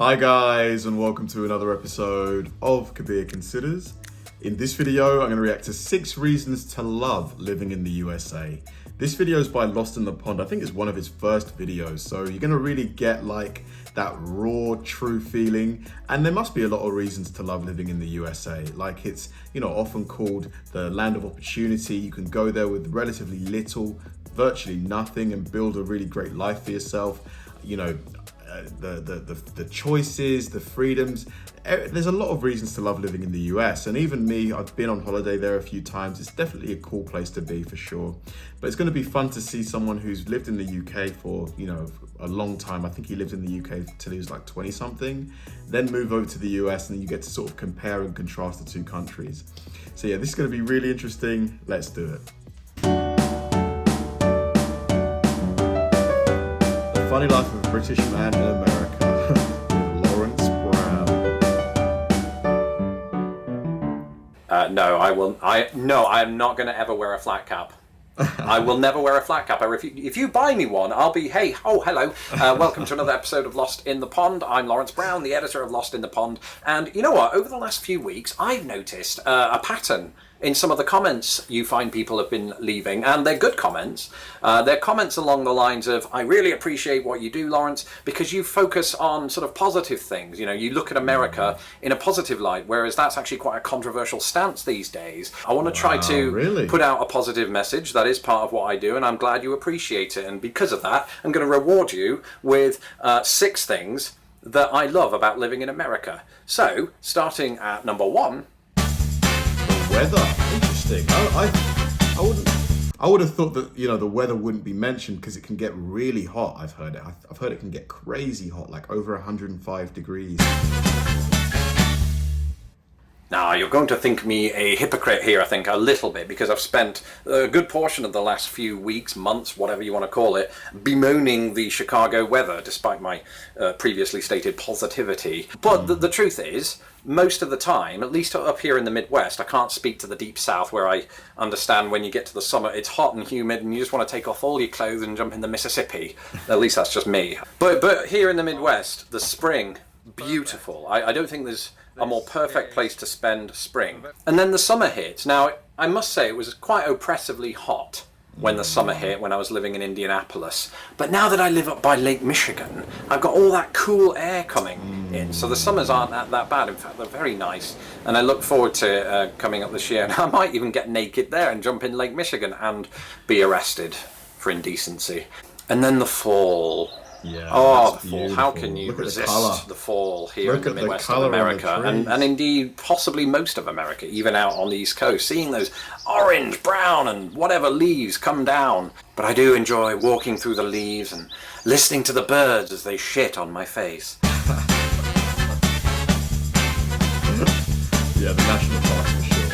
Hi guys, and welcome to another episode of Kabir Considers. In this video, I'm going to react to 6 reasons to love living in the USA. This video is by Lost in the Pond. I think it's one of his first videos, so you're going to really get like that raw, true feeling. And there must be a lot of reasons to love living in the USA. Like it's, often called the land of opportunity. You can go there with relatively little, virtually nothing, and build a really great life for yourself. The choices, the freedoms. There's a lot of reasons to love living in the US, and even me, I've been on holiday there a few times. It's definitely a cool place to be for sure. But it's going to be fun to see someone who's lived in the UK for a long time. I think he lived in the UK till he was like 20 something, then move over to the US, and then you get to sort of compare and contrast the two countries. So yeah, this is going to be really interesting. Let's do it. The Funny Life of a British Man in America with Lawrence Brown. No, I will. I am not going to ever wear a flat cap. I will never wear a flat cap. If you buy me one, I'll be, hey, oh, hello. Welcome to another episode of Lost in the Pond. I'm Lawrence Brown, the editor of Lost in the Pond. And you know what? Over the last few weeks, I've noticed a pattern in some of the comments you find people have been leaving, and they're good comments. They're comments along the lines of, I really appreciate what you do, Lawrence, because you focus on sort of positive things. You look at America in a positive light, whereas that's actually quite a controversial stance these days. I want to try to put out a positive message. That is part of what I do, and I'm glad you appreciate it. And because of that, I'm going to reward you with 6 things that I love about living in America. So, starting at number 1, weather. Interesting. I would have thought that the weather wouldn't be mentioned because it can get really hot. I've heard it can get crazy hot, like over 105 degrees. Now, you're going to think me a hypocrite here, I think, a little bit, because I've spent a good portion of the last few weeks, months, whatever you want to call it, bemoaning the Chicago weather, despite my previously stated positivity. But the truth is, most of the time, at least up here in the Midwest, I can't speak to the deep south where I understand when you get to the summer, it's hot and humid and you just want to take off all your clothes and jump in the Mississippi. At least that's just me. But here in the Midwest, the spring, beautiful. I don't think there's a more perfect place to spend spring. And then the summer hits. Now, I must say it was quite oppressively hot when the summer hit, when I was living in Indianapolis. But now that I live up by Lake Michigan, I've got all that cool air coming in. So the summers aren't that bad. In fact, they're very nice. And I look forward to coming up this year. And I might even get naked there and jump in Lake Michigan and be arrested for indecency. And then the fall. Yeah, oh, the fall. How can you resist the fall here in the Midwest of America, and indeed possibly most of America, even out on the East Coast, seeing those orange, brown and whatever leaves come down. But I do enjoy walking through the leaves and listening to the birds as they shit on my face. Yeah, the national parks for sure.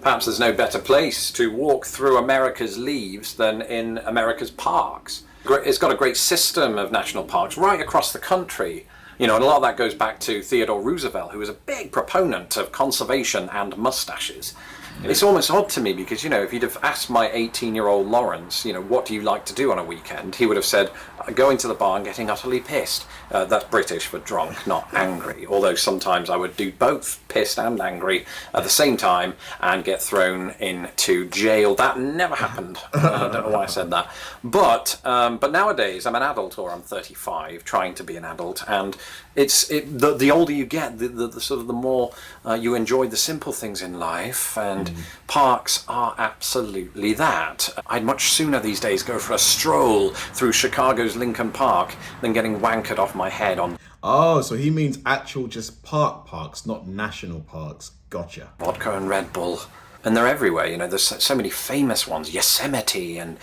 Perhaps there's no better place to walk through America's leaves than in America's parks. It's got a great system of national parks right across the country. And a lot of that goes back to Theodore Roosevelt, who was a big proponent of conservation and mustaches. Yeah. It's almost odd to me because, if you'd have asked my 18-year-old Lawrence, what do you like to do on a weekend? He would have said, going to the bar and getting utterly pissed. That's British for drunk, not angry. Although sometimes I would do both, pissed and angry, at the same time and get thrown into jail. That never happened. I don't know why I said that. But nowadays, I'm an adult, or I'm 35, trying to be an adult, and the older you get, the sort of the more you enjoy the simple things in life, and parks are absolutely that. I'd much sooner these days go for a stroll through Chicago's Lincoln Park than getting wankered off my head on. Oh, so he means actual just parks, not national parks. Gotcha. Vodka and Red Bull. And they're everywhere, there's so many famous ones, Yosemite and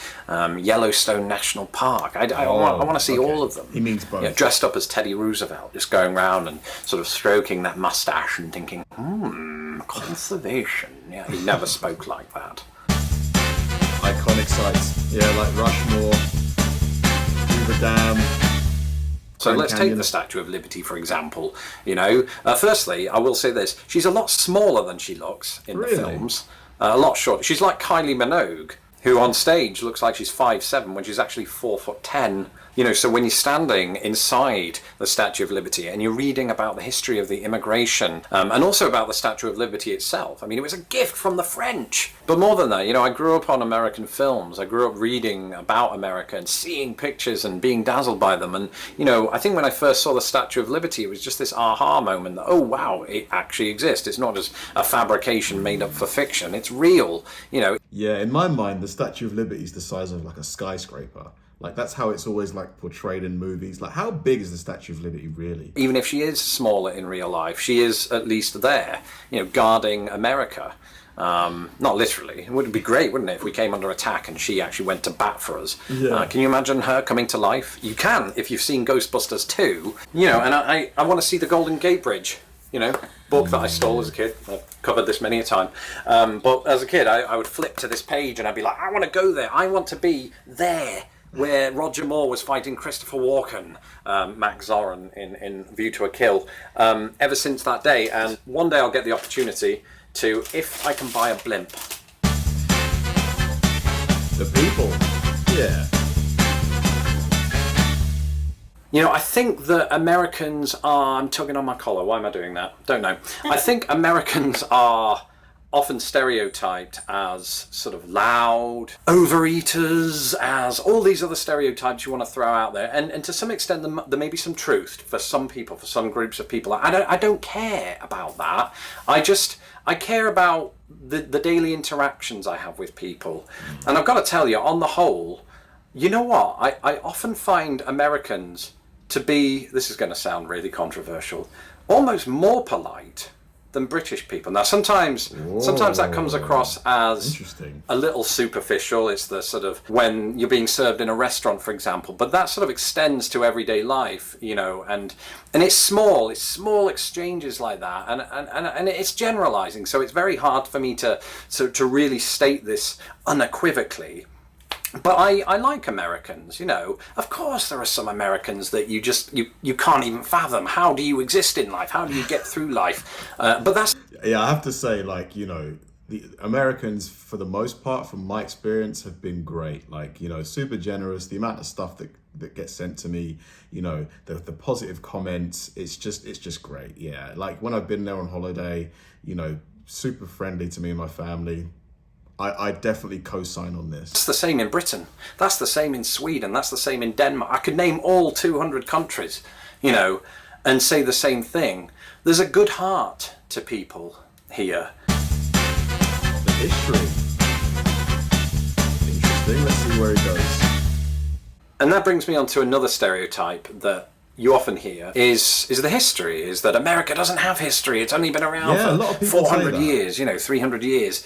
Yellowstone National Park. I want to see all of them. He means both. Dressed up as Teddy Roosevelt, just going around and sort of stroking that mustache and thinking, conservation. Yeah, he never spoke like that. Iconic sites. Yeah, like Rushmore, Hoover Dam. So let's take the Statue of Liberty, for example. Firstly, I will say this. She's a lot smaller than she looks in the films. A lot shorter. She's like Kylie Minogue, who on stage looks like she's 5'7" when she's actually 4'10". So when you're standing inside the Statue of Liberty and you're reading about the history of the immigration, and also about the Statue of Liberty itself, I mean, it was a gift from the French. But more than that, I grew up on American films. I grew up reading about America and seeing pictures and being dazzled by them. And, I think when I first saw the Statue of Liberty, it was just this aha moment that, oh, wow, it actually exists. It's not just a fabrication made up for fiction. It's real, Yeah, in my mind, the Statue of Liberty is the size of like a skyscraper. Like, that's how it's always like portrayed in movies. Like, how big is the Statue of Liberty really? Even if she is smaller in real life, she is at least there, guarding America. Not literally. It would be great, wouldn't it, if we came under attack and she actually went to bat for us. Yeah. Can you imagine her coming to life? You can, if you've seen Ghostbusters 2. And I want to see the Golden Gate Bridge. Book that I stole as a kid. I've covered this many a time. But as a kid, I would flip to this page and I'd be like, I want to go there. I want to be there where Roger Moore was fighting Christopher Walken, Max Zorin in View to a Kill, ever since that day. And one day I'll get the opportunity to, if I can buy a blimp. The people. Yeah. I think that Americans are... I'm tugging on my collar. Why am I doing that? Don't know. I think Americans are often stereotyped as sort of loud, overeaters, as all these other stereotypes you want to throw out there. And to some extent, there may be some truth for some people, for some groups of people. I don't care about that. I care about the daily interactions I have with people. And I've got to tell you, on the whole, you know what? I often find Americans to be, this is going to sound really controversial, almost more polite than British people. Now, sometimes that comes across as interesting, a little superficial. It's the sort of when you're being served in a restaurant, for example, but that sort of extends to everyday life, and it's small exchanges like that, and it's generalizing. So it's very hard for me to really state this unequivocally. But I like Americans, Of course there are some Americans that you can't even fathom. How do you exist in life? How do you get through life? But that's... Yeah, I have to say, the Americans, for the most part, from my experience, have been great. Super generous. The amount of stuff that gets sent to me, the positive comments, it's just great. Yeah, when I've been there on holiday, super friendly to me and my family. I definitely co-sign on this. That's the same in Britain. That's the same in Sweden. That's the same in Denmark. I could name all 200 countries, and say the same thing. There's a good heart to people here. The history. Interesting. Let's see where it goes. And that brings me on to another stereotype that you often hear is the history, is that America doesn't have history. It's only been around for 400 years, 300 years.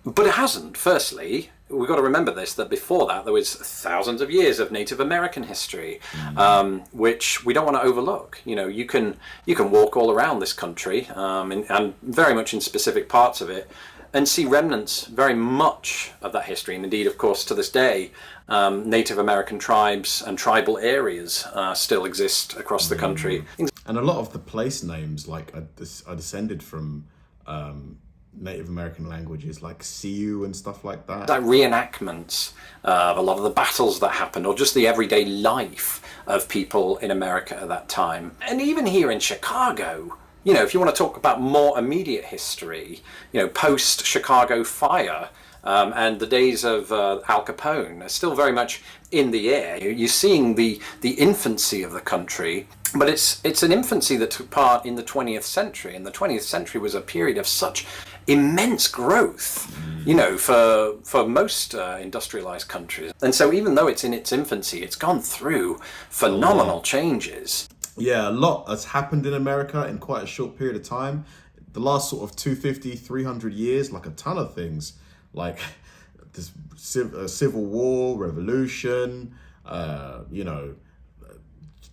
But it hasn't. Firstly, we've got to remember this, that before that there was thousands of years of Native American history, which we don't want to overlook. You can walk all around this country, and very much in specific parts of it, and see remnants very much of that history. And indeed, of course, to this day, Native American tribes and tribal areas still exist across the country. And a lot of the place names are descended from Native American languages, like Sioux and stuff like that. Like reenactments of a lot of the battles that happened, or just the everyday life of people in America at that time. And even here in Chicago, if you want to talk about more immediate history, post-Chicago fire, and the days of Al Capone are still very much in the air. You're seeing the infancy of the country, but it's an infancy that took part in the 20th century, and the 20th century was a period of such immense growth, for most industrialized countries. And so even though it's in its infancy, it's gone through phenomenal changes. Yeah, a lot has happened in America in quite a short period of time. The last sort of 250, 300 years, a ton of things. This civil war, revolution,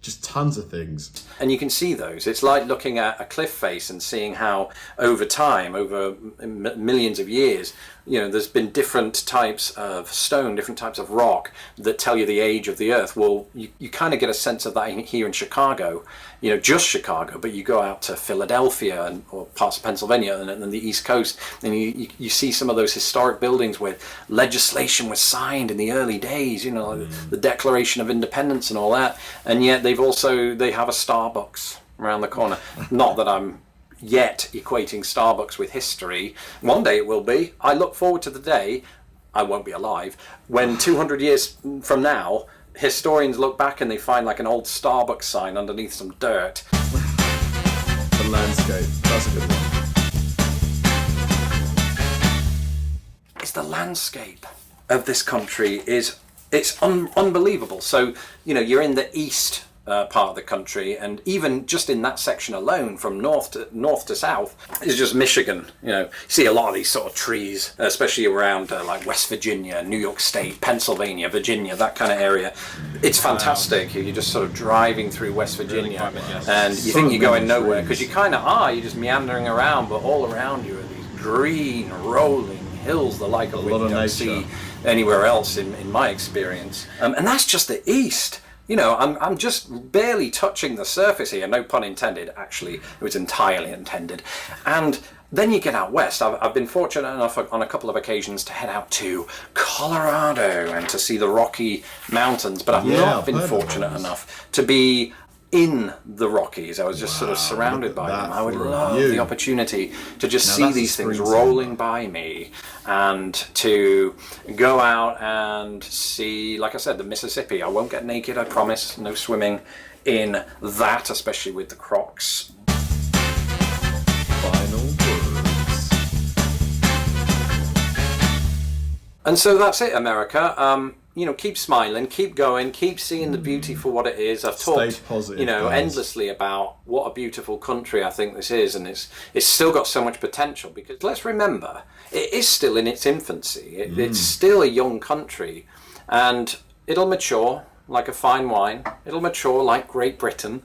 just tons of things. And you can see those. It's like looking at a cliff face and seeing how over time, over millions of years, you know, there's been different types of stone, different types of rock that tell you the age of the earth. Well, you kind of get a sense of that here in Chicago, you know, just Chicago, but you go out to Philadelphia or parts of Pennsylvania and the East Coast, and you see some of those historic buildings where legislation was signed in the early days, you know, the Declaration of Independence and all that, and yet they have a Starbucks around the corner. Not that I'm yet equating Starbucks with history. One day it will be. I look forward to the day, I won't be alive, when 200 years from now, historians look back and they find like an old Starbucks sign underneath some dirt. The landscape, that's a good one. It's the landscape of this country it's unbelievable. So, you know, you're in the east part of the country, and even just in that section alone, from north to south, is just Michigan. You know, you see a lot of these sort of trees, especially around like West Virginia, New York State, Pennsylvania, Virginia, that kind of area. It's fantastic. You're just sort of driving through West Virginia, and you think you're going nowhere because you kind of are. You're just meandering around, but all around you are these green, rolling hills, the like of which you don't see anywhere else in my experience. And that's just the east. You know, I'm just barely touching the surface here, no pun intended, actually, it was entirely intended. And then you get out west. I've been fortunate enough on a couple of occasions to head out to Colorado and to see the Rocky Mountains, but I've not been fortunate enough to be in the Rockies. I was just sort of surrounded by them. I would love the opportunity to just see these things rolling by me and to go out and see, like I said, the Mississippi. I won't get naked, I promise. No swimming in that, especially with the Crocs. Final words. And so that's it, America. You know, keep smiling, keep going, keep seeing the beauty for what it is. I've talked, positive, you know, guys. endlessly about what a beautiful country I think this is, and it's still got so much potential, because let's remember, it is still in its infancy. It's still a young country, and it'll mature like a fine wine. It'll mature like Great Britain,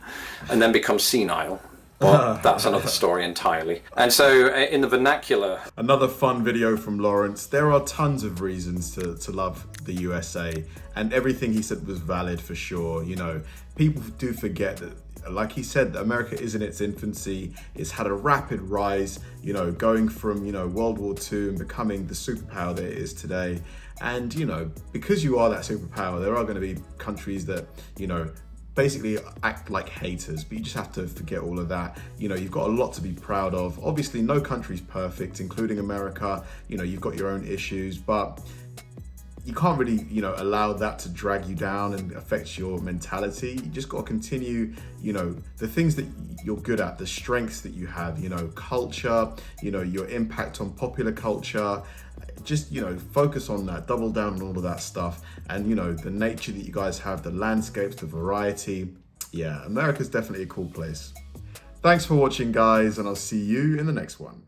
and then become senile. Well, that's another story entirely. And so, in the vernacular... Another fun video from Lawrence. There are tons of reasons to love the USA, and everything he said was valid for sure. You know, people do forget that, like he said, that America is in its infancy. It's had a rapid rise, you know, going from, you know, World War II and becoming the superpower that it is today. And, you know, because you are that superpower, there are going to be countries that, you know, basically act like haters, but you just have to forget all of that. You know, you've got a lot to be proud of. Obviously, no country's perfect, including America. You know, you've got your own issues, but you can't really, you know, allow that to drag you down and affect your mentality. You just got to continue, you know, the things that you're good at, the strengths that you have, you know, culture, you know, your impact on popular culture. Just, you know, focus on that, double down on all of that stuff. And, you know, the nature that you guys have, the landscapes, the variety. Yeah, America's definitely a cool place. Thanks for watching, guys, and I'll see you in the next one.